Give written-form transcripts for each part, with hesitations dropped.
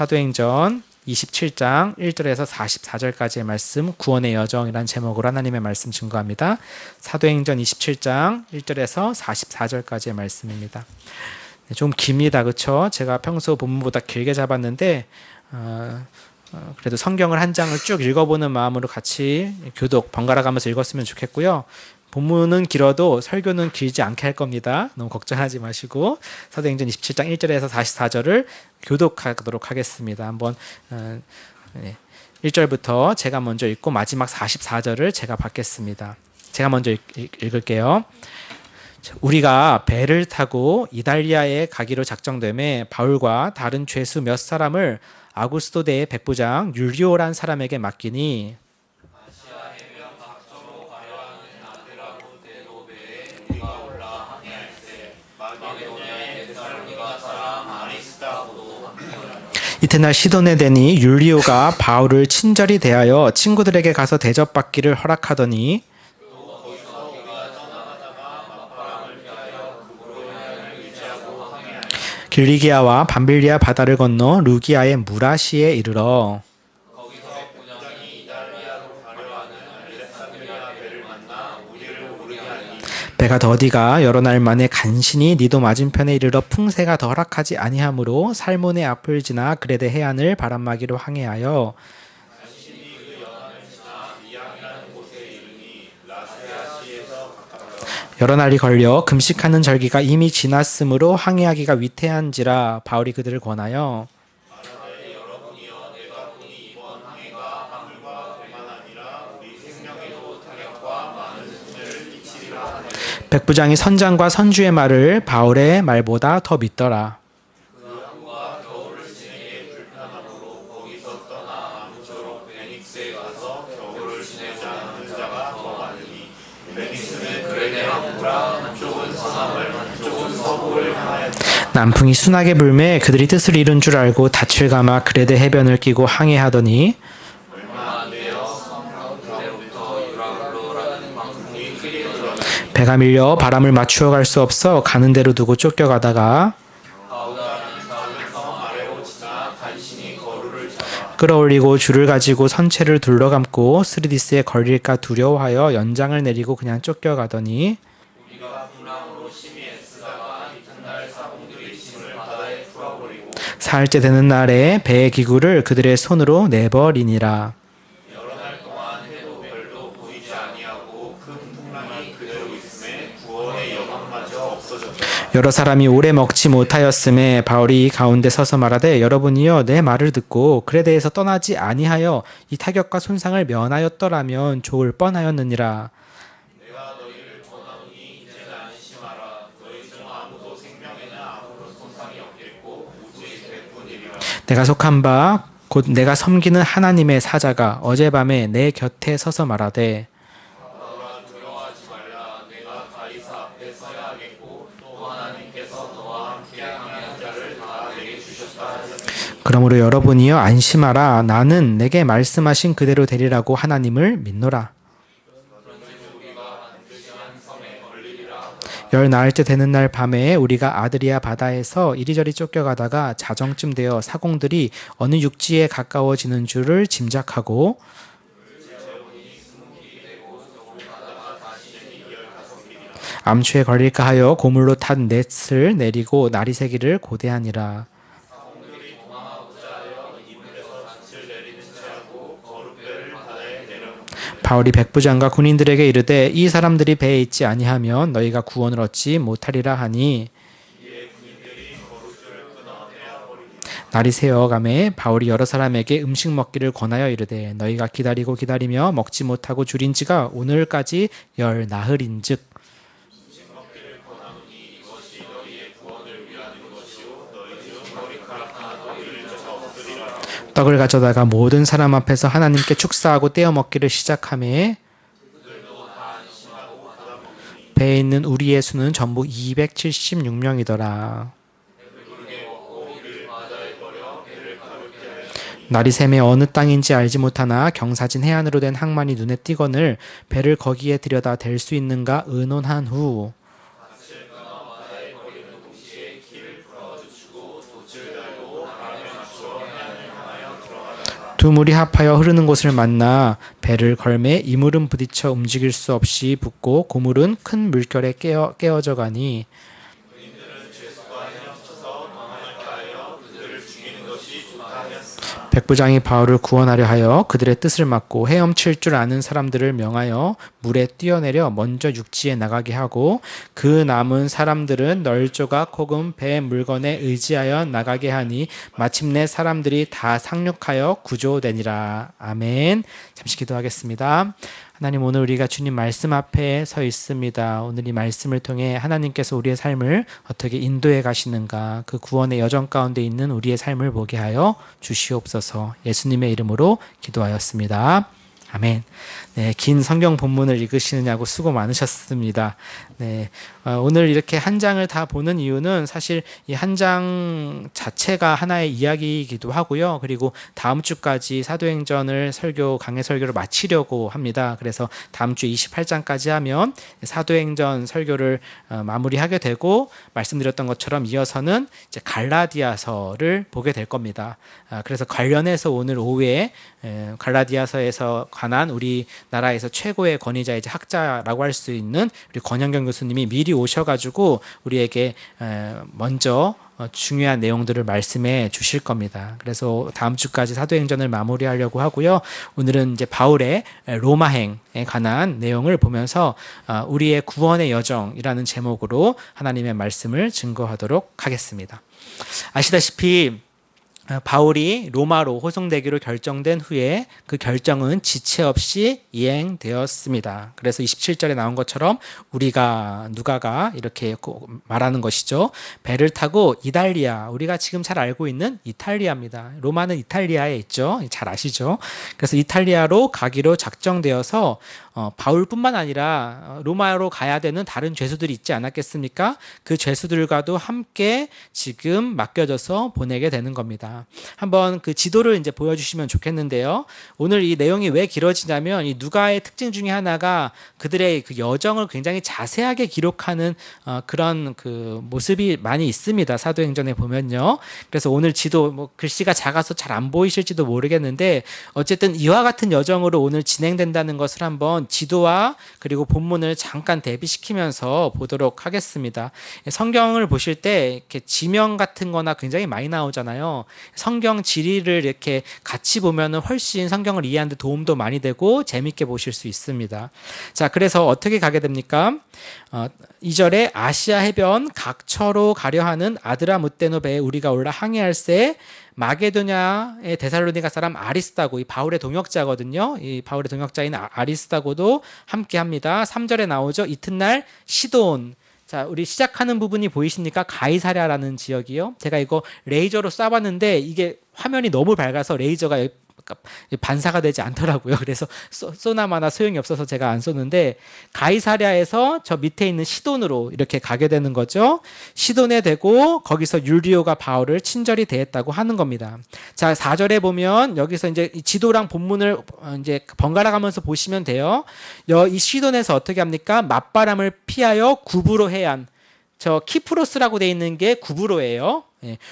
사도행전 27장 1절에서 44절까지의 말씀, 구원의 여정이란 제목으로 하나님의 말씀 증거합니다. 사도행전 27장 1절에서 44절까지의 말씀입니다. 좀 깁니다. 그렇죠? 제가 평소 본문보다 길게 잡았는데 그래도 성경을 한 장을 쭉 읽어보는 마음으로 같이 교독 번갈아 가면서 읽었으면 좋겠고요. 본문은 길어도 설교는 길지 않게 할 겁니다. 너무 걱정하지 마시고 사도행전 27장 1절에서 44절을 교독하도록 하겠습니다. 한번 1절부터 제가 먼저 읽고 마지막 44절을 제가 받겠습니다. 제가 먼저 읽을게요. 우리가 배를 타고 이달리아에 가기로 작정되매 바울과 다른 죄수 몇 사람을 아구스도 대의 백부장 율리오란 사람에게 맡기니 이튿날 시돈에 되니 율리오가 바울을 친절히 대하여 친구들에게 가서 대접받기를 허락하더니 길리기아와 밤빌리아 바다를 건너 루기아의 무라시에 이르러 배가 더디가 여러 날 만에 간신히 니도 맞은편에 이르러 풍세가 더 허락하지 아니하므로 살몬의 앞을 지나 그레데 해안을 바람막이로 항해하여 여러 날이 걸려 금식하는 절기가 이미 지났으므로 항해하기가 위태한지라 바울이 그들을 권하여 백부장이 선장과 선주의 말을 바울의 말보다 더 믿더라. 남풍이 순하게 불매 그들이 뜻을 이룬 줄 알고 닻을 감아 그레데 해변을 끼고 항해하더니 배가 밀려 바람을 맞추어 갈 수 없어 가는 대로 두고 쫓겨가다가 끌어올리고 줄을 가지고 선체를 둘러감고 스리디스에 걸릴까 두려워하여 연장을 내리고 그냥 쫓겨가더니 사흘째 되는 날에 배의 기구를 그들의 손으로 내버리니라. 여러 사람이 오래 먹지 못하였음에 바울이 가운데 서서 말하되 여러분이여 내 말을 듣고 그레데에서 떠나지 아니하여 이 타격과 손상을 면하였더라면 좋을 뻔하였느니라. 내가 속한 바 곧 내가 섬기는 하나님의 사자가 어젯밤에 내 곁에 서서 말하되 그러므로 여러분이여 안심하라. 나는 내게 말씀하신 그대로 되리라고 하나님을 믿노라. 열 나흘째 되는 날 밤에 우리가 아드리아 바다에서 이리저리 쫓겨가다가 자정쯤 되어 사공들이 어느 육지에 가까워지는 줄을 짐작하고 암초에 걸릴까 하여 고물로 탄 넷을 내리고 날이 새기를 고대하니라. 바울이 백부장과 군인들에게 이르되 이 사람들이 배에 있지 아니하면 너희가 구원을 얻지 못하리라 하니 날이 새어가매 바울이 여러 사람에게 음식 먹기를 권하여 이르되 너희가 기다리고 기다리며 먹지 못하고 줄인 지가 오늘까지 열 나흘인즉 떡을 가져다가 모든 사람 앞에서 하나님께 축사하고 떼어 먹기를 시작하매 배에 있는 우리의 수는 전부 276명이더라. 날이 새매 어느 땅인지 알지 못하나 경사진 해안으로 된 항만이 눈에 띄거늘 배를 거기에 들여다 댈 수 있는가 의논한 후 두 물이 합하여 흐르는 곳을 만나 배를 걸매 이물은 부딪혀 움직일 수 없이 붙고 고물은 큰 물결에 깨어져 가니 백부장이 바울을 구원하려 하여 그들의 뜻을 막고 헤엄칠 줄 아는 사람들을 명하여 물에 뛰어내려 먼저 육지에 나가게 하고 그 남은 사람들은 널조각 혹은 배 물건에 의지하여 나가게 하니 마침내 사람들이 다 상륙하여 구조되니라. 아멘. 잠시 기도하겠습니다. 하나님, 오늘 우리가 주님 말씀 앞에 서 있습니다. 오늘 이 말씀을 통해 하나님께서 우리의 삶을 어떻게 인도해 가시는가, 그 구원의 여정 가운데 있는 우리의 삶을 보게 하여 주시옵소서. 예수님의 이름으로 기도하였습니다. 아멘. 네, 긴 성경 본문을 읽으시느냐고 수고 많으셨습니다. 네, 오늘 이렇게 한 장을 다 보는 이유는 사실 이 한 장 자체가 하나의 이야기이기도 하고요. 그리고 다음 주까지 사도행전을 강해 설교를 마치려고 합니다. 그래서 다음 주 28장까지 하면 사도행전 설교를 마무리하게 되고, 말씀드렸던 것처럼 이어서는 이제 갈라디아서를 보게 될 겁니다. 그래서 관련해서 오늘 오후에 갈라디아서에서 관한 우리나라에서 최고의 권위자이자 학자라고 할 수 있는 우리 권영경 교수님이 미리 오셔가지고 우리에게 먼저 중요한 내용들을 말씀해 주실 겁니다. 그래서 다음 주까지 사도행전을 마무리하려고 하고요. 오늘은 이제 바울의 로마행에 관한 내용을 보면서 우리의 구원의 여정이라는 제목으로 하나님의 말씀을 증거하도록 하겠습니다. 아시다시피 바울이 로마로 호송되기로 결정된 후에 그 결정은 지체 없이 이행되었습니다. 그래서 27절에 나온 것처럼 누가가 이렇게 말하는 것이죠. 배를 타고 이탈리아, 우리가 지금 잘 알고 있는 이탈리아입니다. 로마는 이탈리아에 있죠. 잘 아시죠? 그래서 이탈리아로 가기로 작정되어서 바울뿐만 아니라 로마로 가야 되는 다른 죄수들이 있지 않았겠습니까? 그 죄수들과도 함께 지금 맡겨져서 보내게 되는 겁니다. 한번 그 지도를 이제 보여주시면 좋겠는데요. 오늘 이 내용이 왜 길어지냐면 이 누가의 특징 중에 하나가 그들의 그 여정을 굉장히 자세하게 기록하는 그런 그 모습이 많이 있습니다. 사도행전에 보면요. 그래서 오늘 지도 뭐 글씨가 작아서 잘 안 보이실지도 모르겠는데 어쨌든 이와 같은 여정으로 오늘 진행된다는 것을 한번 지도와 그리고 본문을 잠깐 대비시키면서 보도록 하겠습니다. 성경을 보실 때 이렇게 지명 같은 거나 굉장히 많이 나오잖아요. 성경 지리를 이렇게 같이 보면은 훨씬 성경을 이해하는 데 도움도 많이 되고 재밌게 보실 수 있습니다. 자, 그래서 어떻게 가게 됩니까? 2절에 아시아 해변 각처로 가려 하는 아드라무떼노 배에 우리가 올라 항해할새 마게도냐의 데살로니가 사람 아리스다고, 이 바울의 동역자거든요. 이 바울의 동역자인 아리스다고도 함께 합니다. 3절에 나오죠. 이튿날 시돈. 자, 우리 시작하는 부분이 보이십니까? 가이사랴라는 지역이요. 제가 이거 레이저로 쏴봤는데 이게 화면이 너무 밝아서 레이저가 반사가 되지 않더라고요. 그래서 쏘나마나 소용이 없어서 제가 안 쏘는데, 가이사랴에서 저 밑에 있는 시돈으로 이렇게 가게 되는 거죠. 시돈에 되고 거기서 율리오가 바울을 친절히 대했다고 하는 겁니다. 자, 4절에 보면 여기서 이제 지도랑 본문을 이제 번갈아 가면서 보시면 돼요. 이 시돈에서 어떻게 합니까? 맞바람을 피하여 구브로 해안, 저 키프로스라고 돼 있는 게 구브로예요.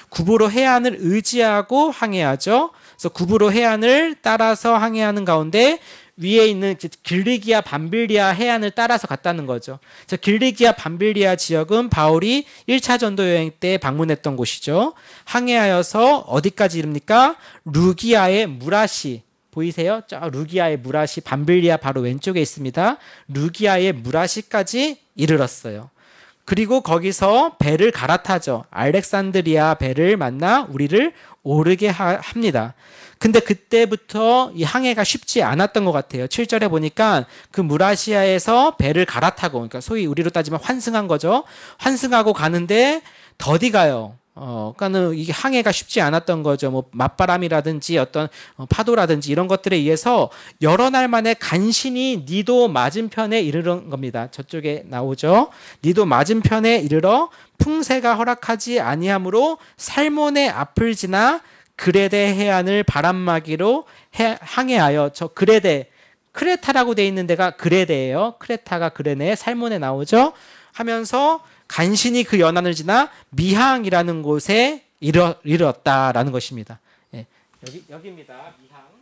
구브로 해안을 의지하고 항해하죠. 그래서 구브로 해안을 따라서 항해하는 가운데 위에 있는 길리기아 밤빌리아 해안을 따라서 갔다는 거죠. 저 길리기아 밤빌리아 지역은 바울이 1차 전도 여행 때 방문했던 곳이죠. 항해하여서 어디까지 이릅니까? 루기아의 무라시. 보이세요? 저 루기아의 무라시, 밤빌리아 바로 왼쪽에 있습니다. 루기아의 무라시까지 이르렀어요. 그리고 거기서 배를 갈아타죠. 알렉산드리아 배를 만나 우리를 오르게 합니다. 근데 그때부터 이 항해가 쉽지 않았던 것 같아요. 7절에 보니까 그 무라시아에서 배를 갈아타고, 그러니까 소위 우리로 따지면 환승한 거죠. 환승하고 가는데 더디 가요. 그러니까는 이게 항해가 쉽지 않았던 거죠. 뭐 맞바람이라든지 어떤 파도라든지 이런 것들에 의해서 여러 날 만에 간신히 니도 맞은편에 이르는 겁니다. 저쪽에 나오죠. 니도 맞은편에 이르러 풍세가 허락하지 아니하므로 살몬의 앞을 지나 그레데 해안을 바람막이로 항해하여, 저 그레데, 크레타라고 돼 있는 데가 그레데예요. 크레타가 그레네, 살몬에 나오죠. 하면서 간신히 그 연안을 지나 미항이라는 곳에 이르렀다라는 것입니다. 여기입니다. 미항.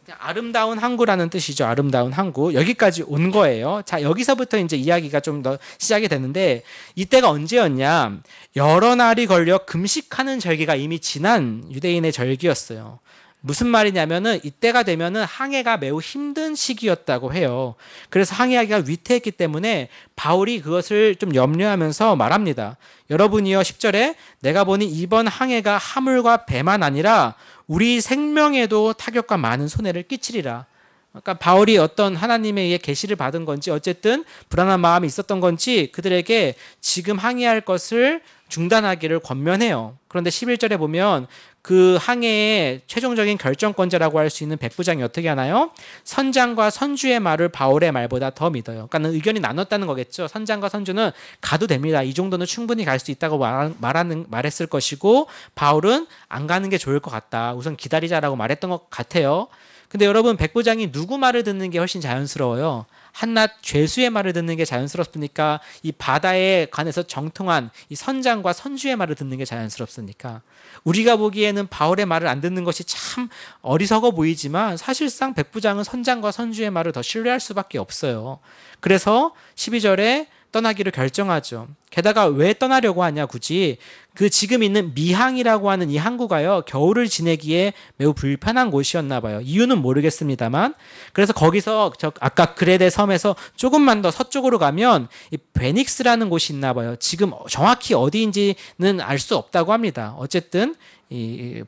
그냥 아름다운 항구라는 뜻이죠. 아름다운 항구. 여기까지 온 거예요. 자, 여기서부터 이제 이야기가 좀 더 시작이 되는데 이때가 언제였냐? 여러 날이 걸려 금식하는 절기가 이미 지난 유대인의 절기였어요. 무슨 말이냐면은 이때가 되면은 항해가 매우 힘든 시기였다고 해요. 그래서 항해하기가 위태했기 때문에 바울이 그것을 좀 염려하면서 말합니다. 여러분이요 10절에 내가 보니 이번 항해가 하물과 배만 아니라 우리 생명에도 타격과 많은 손해를 끼치리라. 그러니까 바울이 어떤 하나님에 의해 계시를 받은 건지 어쨌든 불안한 마음이 있었던 건지 그들에게 지금 항해할 것을 중단하기를 권면해요. 그런데 11절에 보면 그 항해의 최종적인 결정권자라고 할 수 있는 백부장이 어떻게 하나요? 선장과 선주의 말을 바울의 말보다 더 믿어요. 그러니까 의견이 나눴다는 거겠죠. 선장과 선주는 가도 됩니다. 이 정도는 충분히 갈 수 있다고 말했을 것이고 바울은 안 가는 게 좋을 것 같다. 우선 기다리자라고 말했던 것 같아요. 근데 여러분 백부장이 누구 말을 듣는 게 훨씬 자연스러워요? 한낱 죄수의 말을 듣는 게 자연스럽습니까? 이 바다에 관해서 정통한 이 선장과 선주의 말을 듣는 게 자연스럽습니까? 우리가 보기에는 바울의 말을 안 듣는 것이 참 어리석어 보이지만 사실상 백부장은 선장과 선주의 말을 더 신뢰할 수밖에 없어요. 그래서 12절에 떠나기를 결정하죠. 게다가 왜 떠나려고 하냐 굳이 그 지금 있는 미항이라고 하는 이 항구가요 겨울을 지내기에 매우 불편한 곳이었나 봐요. 이유는 모르겠습니다만 그래서 거기서 아까 그레데 섬에서 조금만 더 서쪽으로 가면 이 베닉스라는 곳이 있나 봐요. 지금 정확히 어디인지는 알 수 없다고 합니다. 어쨌든 이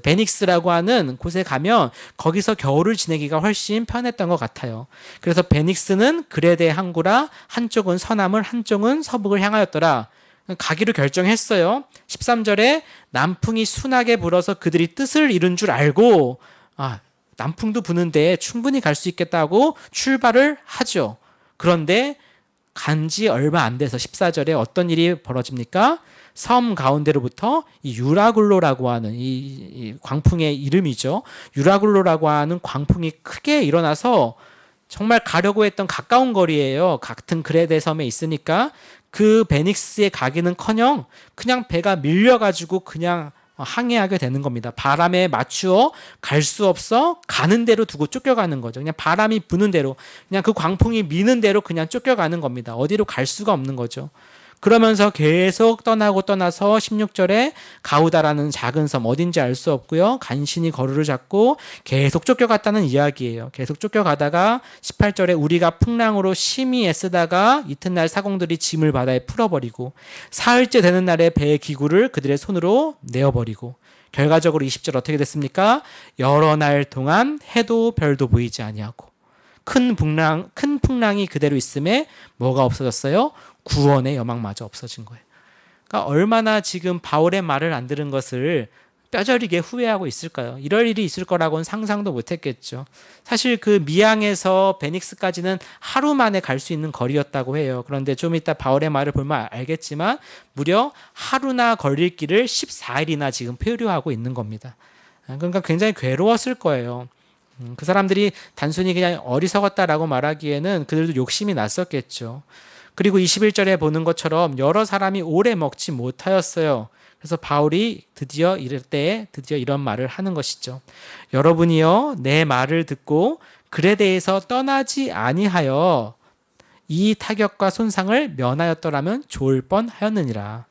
베닉스라고 하는 곳에 가면 거기서 겨울을 지내기가 훨씬 편했던 것 같아요. 그래서 베닉스는 그레데 항구라 한쪽은 서남을 한쪽은 서북을 향하였더라. 가기로 결정했어요. 13절에 남풍이 순하게 불어서 그들이 뜻을 이룬 줄 알고 남풍도 부는데 충분히 갈 수 있겠다고 출발을 하죠. 그런데 간지 얼마 안 돼서 14절에 어떤 일이 벌어집니까? 섬 가운데로부터 이 유라굴로라고 하는 이 광풍의 이름이죠. 유라굴로라고 하는 광풍이 크게 일어나서 정말 가려고 했던 가까운 거리예요. 같은 그레데 섬에 있으니까 그 베닉스에 가기는커녕 그냥 배가 밀려가지고 그냥 항해하게 되는 겁니다. 바람에 맞추어 갈 수 없어 가는 대로 두고 쫓겨가는 거죠. 그냥 바람이 부는 대로 그냥 그 광풍이 미는 대로 그냥 쫓겨가는 겁니다. 어디로 갈 수가 없는 거죠. 그러면서 계속 떠나서 16절에 가우다라는 작은 섬 어딘지 알 수 없고요. 간신히 거루를 잡고 계속 쫓겨갔다는 이야기예요. 계속 쫓겨가다가 18절에 우리가 풍랑으로 심히 애쓰다가 이튿날 사공들이 짐을 바다에 풀어버리고 사흘째 되는 날에 배의 기구를 그들의 손으로 내어버리고 결과적으로 20절 어떻게 됐습니까? 여러 날 동안 해도 별도 보이지 아니하고 큰 풍랑이 그대로 있음에 뭐가 없어졌어요? 구원의 여망마저 없어진 거예요. 그러니까 얼마나 지금 바울의 말을 안 들은 것을 뼈저리게 후회하고 있을까요? 이럴 일이 있을 거라고는 상상도 못했겠죠. 사실 그 미항에서 베닉스까지는 하루 만에 갈 수 있는 거리였다고 해요. 그런데 좀 이따 바울의 말을 보면 알겠지만 무려 하루나 걸릴 길을 14일이나 지금 표류하고 있는 겁니다. 그러니까 굉장히 괴로웠을 거예요. 그 사람들이 단순히 그냥 어리석었다라고 말하기에는 그들도 욕심이 났었겠죠. 그리고 21절에 보는 것처럼 여러 사람이 오래 먹지 못하였어요. 그래서 바울이 드디어 이럴 때에 드디어 이런 말을 하는 것이죠. 여러분이요 내 말을 듣고 그레데에서 떠나지 아니하여 이 타격과 손상을 면하였더라면 좋을 뻔하였느니라.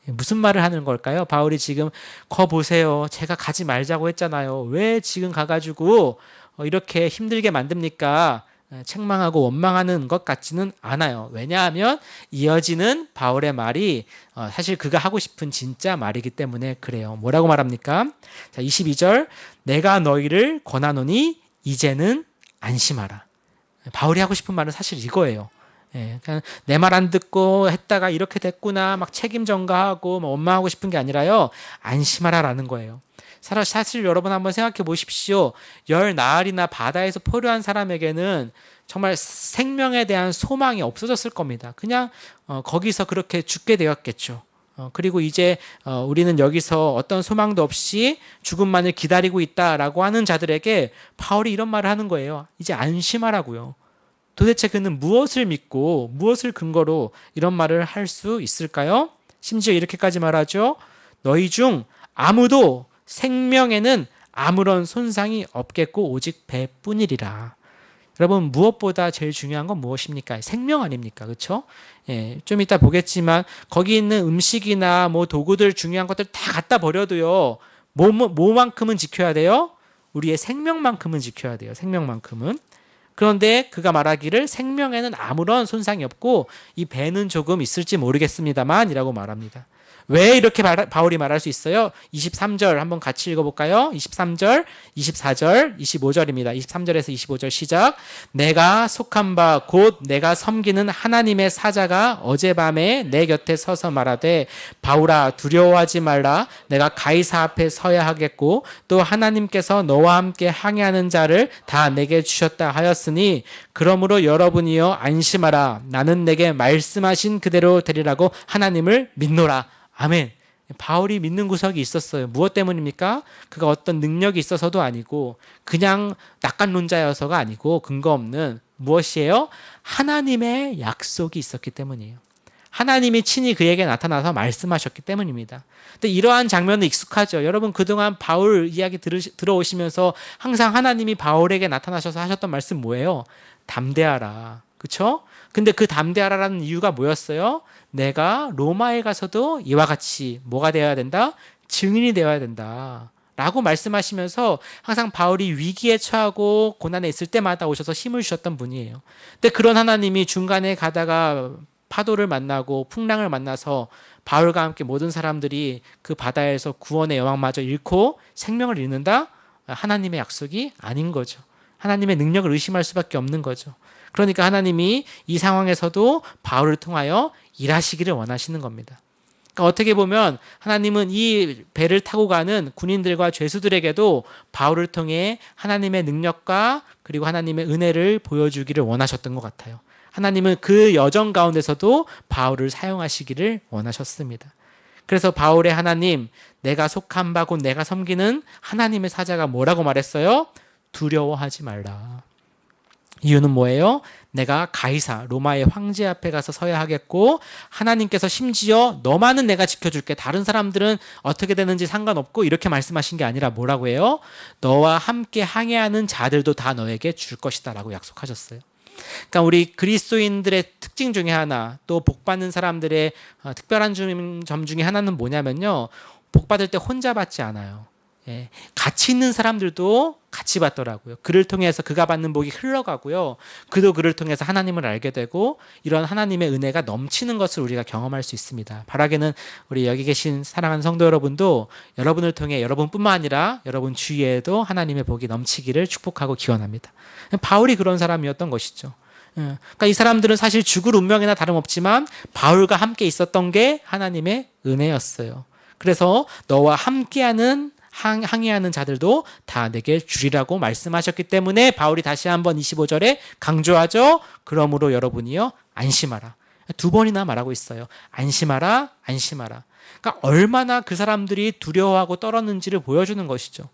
무슨 말을 하는 걸까요? 바울이 지금 거 보세요. 제가 가지 말자고 했잖아요. 왜 지금 가가지고 이렇게 힘들게 만듭니까? 책망하고 원망하는 것 같지는 않아요. 왜냐하면 이어지는 바울의 말이 사실 그가 하고 싶은 진짜 말이기 때문에 그래요. 뭐라고 말합니까? 자, 22절 내가 너희를 권하노니 이제는 안심하라. 바울이 하고 싶은 말은 사실 이거예요. 내 말 안 듣고 했다가 이렇게 됐구나 막 책임 전가하고 원망하고 싶은 게 아니라요. 안심하라라는 거예요. 사실 여러분 한번 생각해 보십시오. 열 나흘이나 바다에서 포로한 사람에게는 정말 생명에 대한 소망이 없어졌을 겁니다. 그냥 거기서 그렇게 죽게 되었겠죠. 그리고 이제 우리는 여기서 어떤 소망도 없이 죽음만을 기다리고 있다라고 하는 자들에게 바울이 이런 말을 하는 거예요. 이제 안심하라고요. 도대체 그는 무엇을 믿고 무엇을 근거로 이런 말을 할 수 있을까요? 심지어 이렇게까지 말하죠. 너희 중 아무도 생명에는 아무런 손상이 없겠고 오직 배뿐이리라. 여러분, 무엇보다 제일 중요한 건 무엇입니까? 생명 아닙니까? 그렇죠? 예, 좀 이따 보겠지만 거기 있는 음식이나 뭐 도구들 중요한 것들 다 갖다 버려도요. 뭐만큼은 지켜야 돼요? 우리의 생명만큼은 지켜야 돼요. 생명만큼은. 그런데 그가 말하기를 생명에는 아무런 손상이 없고 이 배는 조금 있을지 모르겠습니다만 이라고 말합니다. 왜 이렇게 바울이 말할 수 있어요? 23절 한번 같이 읽어볼까요? 23절, 24절, 25절입니다. 23절에서 25절 시작. 내가 속한 바 곧 내가 섬기는 하나님의 사자가 어젯밤에 내 곁에 서서 말하되 바울아 두려워하지 말라. 내가 가이사 앞에 서야 하겠고 또 하나님께서 너와 함께 항해하는 자를 다 내게 주셨다 하였으니 그러므로 여러분이여 안심하라. 나는 내게 말씀하신 그대로 되리라고 하나님을 믿노라. 아멘. 바울이 믿는 구석이 있었어요. 무엇 때문입니까? 그가 어떤 능력이 있어서도 아니고 그냥 낙관론자여서가 아니고 근거 없는 무엇이에요? 하나님의 약속이 있었기 때문이에요. 하나님이 친히 그에게 나타나서 말씀하셨기 때문입니다. 근데 이러한 장면은 익숙하죠. 여러분 그동안 바울 이야기 들어오시면서 항상 하나님이 바울에게 나타나셔서 하셨던 말씀 뭐예요? 담대하라. 그렇죠? 근데 그 담대하라라는 이유가 뭐였어요? 내가 로마에 가서도 이와 같이 뭐가 되어야 된다? 증인이 되어야 된다. 라고 말씀하시면서 항상 바울이 위기에 처하고 고난에 있을 때마다 오셔서 힘을 주셨던 분이에요. 근데 그런 하나님이 중간에 가다가 파도를 만나고 풍랑을 만나서 바울과 함께 모든 사람들이 그 바다에서 구원의 여망마저 잃고 생명을 잃는다? 하나님의 약속이 아닌 거죠. 하나님의 능력을 의심할 수밖에 없는 거죠. 그러니까 하나님이 이 상황에서도 바울을 통하여 일하시기를 원하시는 겁니다. 그러니까 어떻게 보면 하나님은 이 배를 타고 가는 군인들과 죄수들에게도 바울을 통해 하나님의 능력과 그리고 하나님의 은혜를 보여주기를 원하셨던 것 같아요. 하나님은 그 여정 가운데서도 바울을 사용하시기를 원하셨습니다. 그래서 바울의 하나님, 내가 속한 바 곧 내가 섬기는 하나님의 사자가 뭐라고 말했어요? 두려워하지 말라. 이유는 뭐예요? 내가 가이사 로마의 황제 앞에 가서 서야 하겠고 하나님께서 심지어 너만은 내가 지켜줄게. 다른 사람들은 어떻게 되는지 상관없고 이렇게 말씀하신 게 아니라 뭐라고 해요? 너와 함께 항해하는 자들도 다 너에게 줄 것이다 라고 약속하셨어요. 그러니까 우리 그리스도인들의 특징 중에 하나, 또 복받는 사람들의 특별한 점 중에 하나는 뭐냐면요, 복받을 때 혼자 받지 않아요. 예, 같이 있는 사람들도 같이 받더라고요. 그를 통해서 그가 받는 복이 흘러가고요. 그도 그를 통해서 하나님을 알게 되고 이런 하나님의 은혜가 넘치는 것을 우리가 경험할 수 있습니다. 바라기는 우리 여기 계신 사랑하는 성도 여러분도 여러분을 통해 여러분뿐만 아니라 여러분 주위에도 하나님의 복이 넘치기를 축복하고 기원합니다. 바울이 그런 사람이었던 것이죠. 그러니까 이 사람들은 사실 죽을 운명이나 다름없지만 바울과 함께 있었던 게 하나님의 은혜였어요. 그래서 너와 함께하는 항해하는 자들도 다 내게 주리라고 말씀하셨기 때문에 바울이 다시 한번 25절에 강조하죠. 그러므로 여러분이요 안심하라. 2번이나 말하고 있어요. 안심하라, 안심하라. 그러니까 얼마나 그 사람들이 두려워하고 떨었는지를 보여주는 것이죠.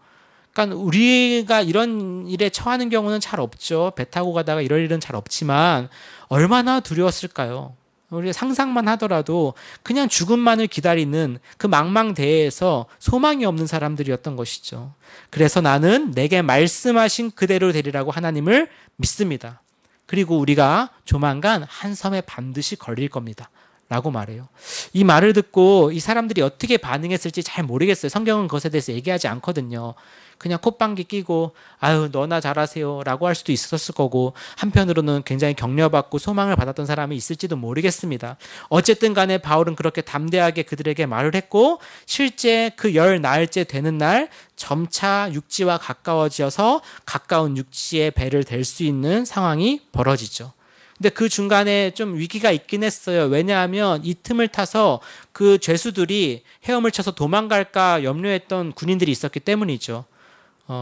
그러니까 우리가 이런 일에 처하는 경우는 잘 없죠. 배 타고 가다가 이럴 일은 잘 없지만 얼마나 두려웠을까요? 우리가 상상만 하더라도 그냥 죽음만을 기다리는 그 망망대해에서 소망이 없는 사람들이었던 것이죠. 그래서 나는 내게 말씀하신 그대로 되리라고 하나님을 믿습니다. 그리고 우리가 조만간 한 섬에 반드시 걸릴 겁니다. 라고 말해요. 이 말을 듣고 이 사람들이 어떻게 반응했을지 잘 모르겠어요. 성경은 그것에 대해서 얘기하지 않거든요. 그냥 콧방귀 끼고 아유 너나 잘하세요 라고 할 수도 있었을 거고 한편으로는 굉장히 격려받고 소망을 받았던 사람이 있을지도 모르겠습니다. 어쨌든 간에 바울은 그렇게 담대하게 그들에게 말을 했고 실제 그 열 나흘째 되는 날 점차 육지와 가까워져서 가까운 육지에 배를 댈 수 있는 상황이 벌어지죠. 근데 그 중간에 좀 위기가 있긴 했어요. 왜냐하면 이 틈을 타서 그 죄수들이 헤엄을 쳐서 도망갈까 염려했던 군인들이 있었기 때문이죠.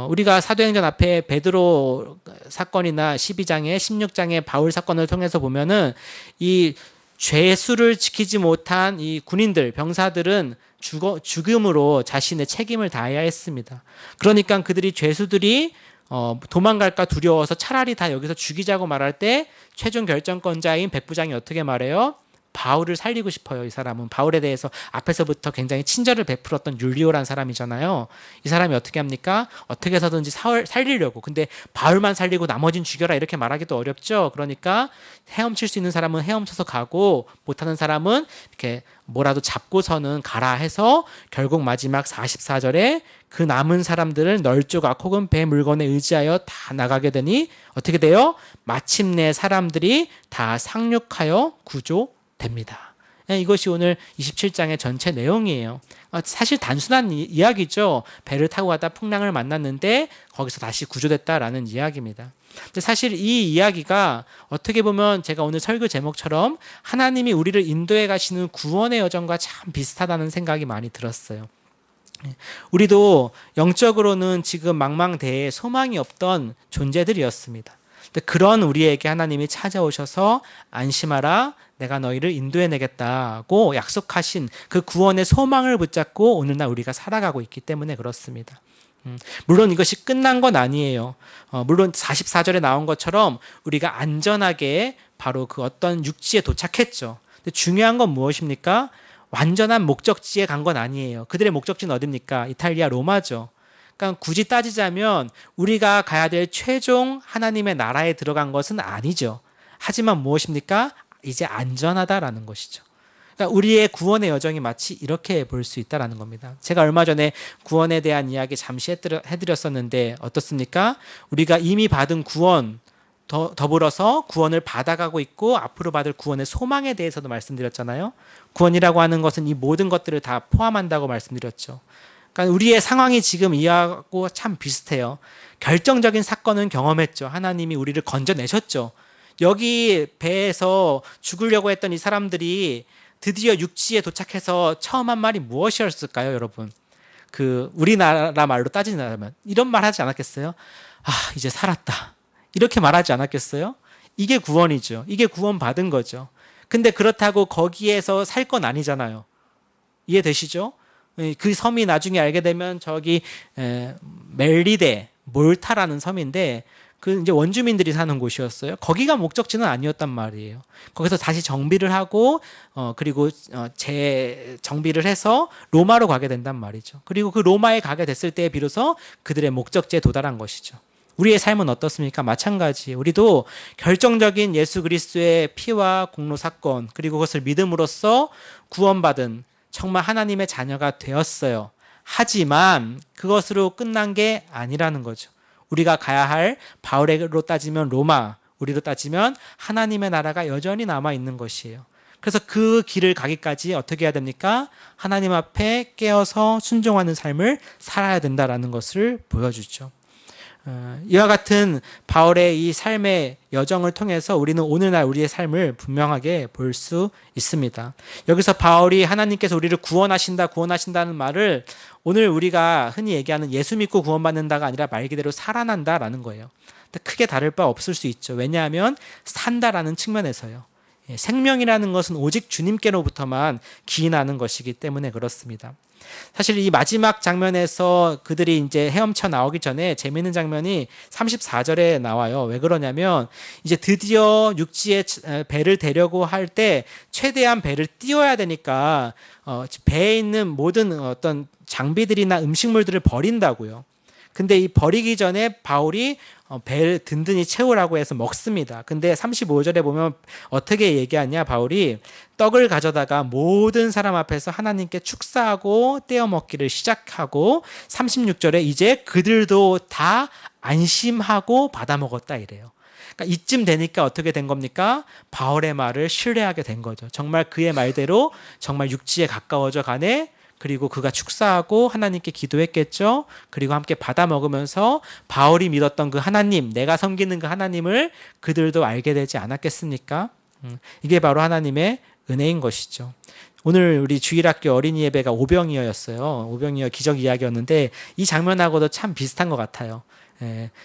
우리가 사도행전 앞에 베드로 사건이나 12장에 16장의 바울 사건을 통해서 보면은 이 죄수를 지키지 못한 이 군인들, 병사들은 죽음으로 자신의 책임을 다해야 했습니다. 그러니까 그들이 죄수들이 도망갈까 두려워서 차라리 다 여기서 죽이자고 말할 때 최종 결정권자인 백부장이 어떻게 말해요? 바울을 살리고 싶어요. 이 사람은 바울에 대해서 앞에서부터 굉장히 친절을 베풀었던 율리오라는 사람이잖아요. 이 사람이 어떻게 합니까? 어떻게 해서든지 살리려고. 근데 바울만 살리고 나머진 죽여라 이렇게 말하기도 어렵죠. 그러니까 헤엄칠 수 있는 사람은 헤엄쳐서 가고 못하는 사람은 이렇게 뭐라도 잡고서는 가라 해서 결국 마지막 44절에 그 남은 사람들을 널조각 혹은 배 물건에 의지하여 다 나가게 되니 어떻게 돼요? 마침내 사람들이 다 상륙하여 구조됩니다. 이것이 오늘 27장의 전체 내용이에요. 사실 단순한 이야기죠. 배를 타고 가다 풍랑을 만났는데 거기서 다시 구조됐다라는 이야기입니다. 근데 사실 이 이야기가 어떻게 보면 제가 오늘 설교 제목처럼 하나님이 우리를 인도해 가시는 구원의 여정과 참 비슷하다는 생각이 많이 들었어요. 우리도 영적으로는 지금 망망대해에 소망이 없던 존재들이었습니다. 근데 그런 우리에게 하나님이 찾아오셔서 안심하라, 내가 너희를 인도해 내겠다고 약속하신 그 구원의 소망을 붙잡고 오늘날 우리가 살아가고 있기 때문에 그렇습니다. 물론 이것이 끝난 건 아니에요. 물론 44절에 나온 것처럼 우리가 안전하게 바로 그 어떤 육지에 도착했죠. 근데 중요한 건 무엇입니까? 완전한 목적지에 간 건 아니에요. 그들의 목적지는 어딥니까? 이탈리아 로마죠. 그러니까 굳이 따지자면 우리가 가야 될 최종 하나님의 나라에 들어간 것은 아니죠. 하지만 무엇입니까? 이제 안전하다라는 것이죠. 그러니까 우리의 구원의 여정이 마치 이렇게 볼 수 있다라는 겁니다. 제가 얼마 전에 구원에 대한 이야기 잠시 해드렸었는데 어떻습니까? 우리가 이미 받은 구원 더불어서 구원을 받아가고 있고 앞으로 받을 구원의 소망에 대해서도 말씀드렸잖아요. 구원이라고 하는 것은 이 모든 것들을 다 포함한다고 말씀드렸죠. 그러니까 우리의 상황이 지금 이하고 참 비슷해요. 결정적인 사건은 경험했죠. 하나님이 우리를 건져내셨죠. 여기 배에서 죽으려고 했던 이 사람들이 드디어 육지에 도착해서 처음 한 말이 무엇이었을까요, 여러분? 우리나라 말로 따지자면 이런 말 하지 않았겠어요? 아, 이제 살았다. 이렇게 말하지 않았겠어요? 이게 구원이죠. 이게 구원받은 거죠. 근데 그렇다고 거기에서 살 건 아니잖아요. 이해되시죠? 그 섬이 나중에 알게 되면 저기 멜리데, 몰타라는 섬인데 그 이제 원주민들이 사는 곳이었어요. 거기가 목적지는 아니었단 말이에요. 거기서 다시 정비를 하고 그리고 재정비를 해서 로마로 가게 된단 말이죠. 그리고 그 로마에 가게 됐을 때 비로소 그들의 목적지에 도달한 것이죠. 우리의 삶은 어떻습니까? 마찬가지. 우리도 결정적인 예수 그리스도의 피와 공로 사건 그리고 그것을 믿음으로써 구원받은 정말 하나님의 자녀가 되었어요. 하지만 그것으로 끝난 게 아니라는 거죠. 우리가 가야 할 바울로 따지면 로마, 우리로 따지면 하나님의 나라가 여전히 남아있는 것이에요. 그래서 그 길을 가기까지 어떻게 해야 됩니까? 하나님 앞에 깨어서 순종하는 삶을 살아야 된다는 것을 보여주죠. 이와 같은 바울의 이 삶의 여정을 통해서 우리는 오늘날 우리의 삶을 분명하게 볼 수 있습니다. 여기서 바울이 하나님께서 우리를 구원하신다는 말을 오늘 우리가 흔히 얘기하는 예수 믿고 구원받는다가 아니라 말 그대로 살아난다라는 거예요. 크게 다를 바 없을 수 있죠. 왜냐하면 산다라는 측면에서요. 생명이라는 것은 오직 주님께로부터만 기인하는 것이기 때문에 그렇습니다. 사실 이 마지막 장면에서 그들이 이제 헤엄쳐 나오기 전에 재미있는 장면이 34절에 나와요. 왜 그러냐면 이제 드디어 육지에 배를 대려고 할 때 최대한 배를 띄워야 되니까 배에 있는 모든 어떤 장비들이나 음식물들을 버린다고요. 근데 이 버리기 전에 바울이 배를 든든히 채우라고 해서 먹습니다. 근데 35절에 보면 어떻게 얘기하냐, 바울이 떡을 가져다가 모든 사람 앞에서 하나님께 축사하고 떼어 먹기를 시작하고 36절에 이제 그들도 다 안심하고 받아 먹었다 이래요. 그러니까 이쯤 되니까 어떻게 된 겁니까? 바울의 말을 신뢰하게 된 거죠. 정말 그의 말대로 정말 육지에 가까워져 가네. 그리고 그가 축사하고 하나님께 기도했겠죠. 그리고 함께 받아 먹으면서 바울이 믿었던 그 하나님, 내가 섬기는 그 하나님을 그들도 알게 되지 않았겠습니까? 이게 바로 하나님의 은혜인 것이죠. 오늘 우리 주일학교 어린이 예배가 오병이어였어요. 오병이어 기적 이야기였는데 이 장면하고도 참 비슷한 것 같아요.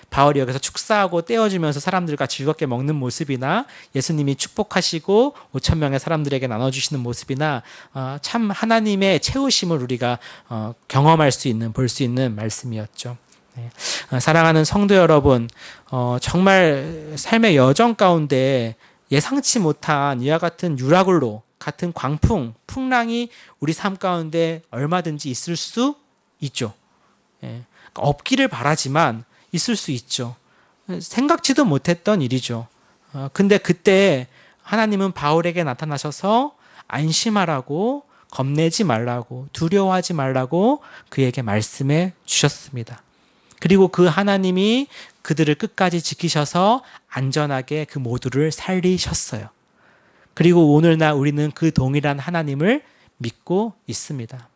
바울이 여기서 축사하고 떼어주면서 사람들과 즐겁게 먹는 모습이나 예수님이 축복하시고 5천 명의 사람들에게 나눠주시는 모습이나 참 하나님의 채우심을 우리가 경험할 수 있는, 볼 수 있는 말씀이었죠. 사랑하는 성도 여러분, 정말 삶의 여정 가운데 예상치 못한 이와 같은 유라굴로 같은 광풍, 풍랑이 우리 삶 가운데 얼마든지 있을 수 있죠. 예. 없기를 바라지만 있을 수 있죠. 생각지도 못했던 일이죠. 근데 그때 하나님은 바울에게 나타나셔서 안심하라고, 겁내지 말라고, 두려워하지 말라고 그에게 말씀해 주셨습니다. 그리고 그 하나님이 그들을 끝까지 지키셔서 안전하게 그 모두를 살리셨어요. 그리고 오늘날 우리는 그 동일한 하나님을 믿고 있습니다.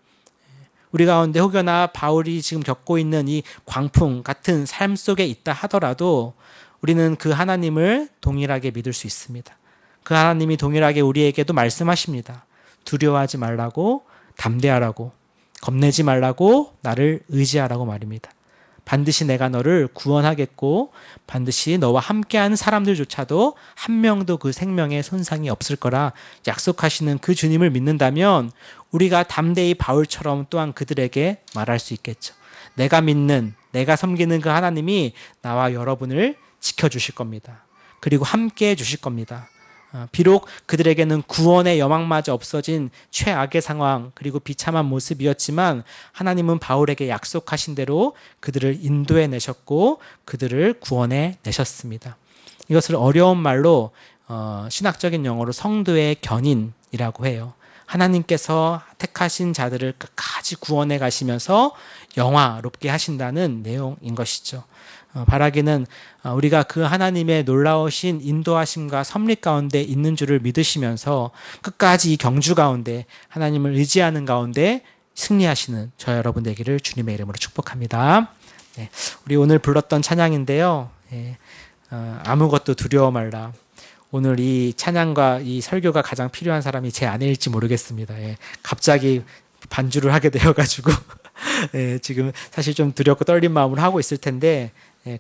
우리 가운데 혹여나 바울이 지금 겪고 있는 이 광풍 같은 삶 속에 있다 하더라도 우리는 그 하나님을 동일하게 믿을 수 있습니다. 그 하나님이 동일하게 우리에게도 말씀하십니다. 두려워하지 말라고, 담대하라고, 겁내지 말라고, 나를 의지하라고 말입니다. 반드시 내가 너를 구원하겠고 반드시 너와 함께하는 사람들조차도 한 명도 그 생명에 손상이 없을 거라 약속하시는 그 주님을 믿는다면 우리가 담대히 바울처럼 또한 그들에게 말할 수 있겠죠. 내가 믿는, 내가 섬기는 그 하나님이 나와 여러분을 지켜주실 겁니다. 그리고 함께해 주실 겁니다. 비록 그들에게는 구원의 여망마저 없어진 최악의 상황 그리고 비참한 모습이었지만 하나님은 바울에게 약속하신 대로 그들을 인도해 내셨고 그들을 구원해 내셨습니다. 이것을 어려운 말로 신학적인 용어로 성도의 견인이라고 해요. 하나님께서 택하신 자들을 끝까지 구원해 가시면서 영화롭게 하신다는 내용인 것이죠. 바라기는 우리가 그 하나님의 놀라우신 인도하심과 섭리 가운데 있는 줄을 믿으시면서 끝까지 이 경주 가운데 하나님을 의지하는 가운데 승리하시는 저 여러분 되기를 주님의 이름으로 축복합니다. 네, 우리 오늘 불렀던 찬양인데요. 아무것도 두려워 말라. 오늘 이 찬양과 이 설교가 가장 필요한 사람이 제 아내일지 모르겠습니다. 갑자기 반주를 하게 되어가지고 지금 사실 좀 두렵고 떨린 마음으로 하고 있을 텐데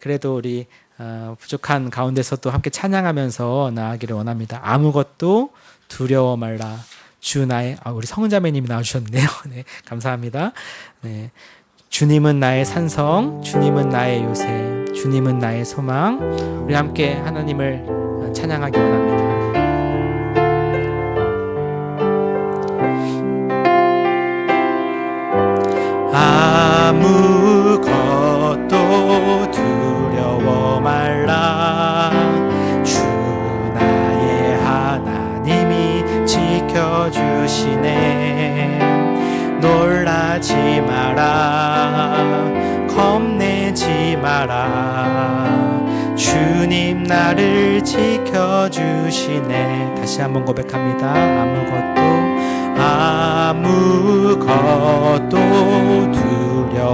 그래도 우리 부족한 가운데서도 함께 찬양하면서 나아가기를 원합니다. 아무것도 두려워 말라. 주 나의 우리 성자매님이 나와주셨네요. 네, 감사합니다. 네, 주님은 나의 산성, 주님은 나의 요새, 주님은 나의 소망. 우리 함께 하나님을 찬양하기 원합니다. 아무것도 두려워 말라. 주 나의 하나님이 지켜주시네. 놀라지 마라. 겁내지 마라. 주님 나를 지켜주시네. 다시 한번 고백합니다. 아무것도 두려워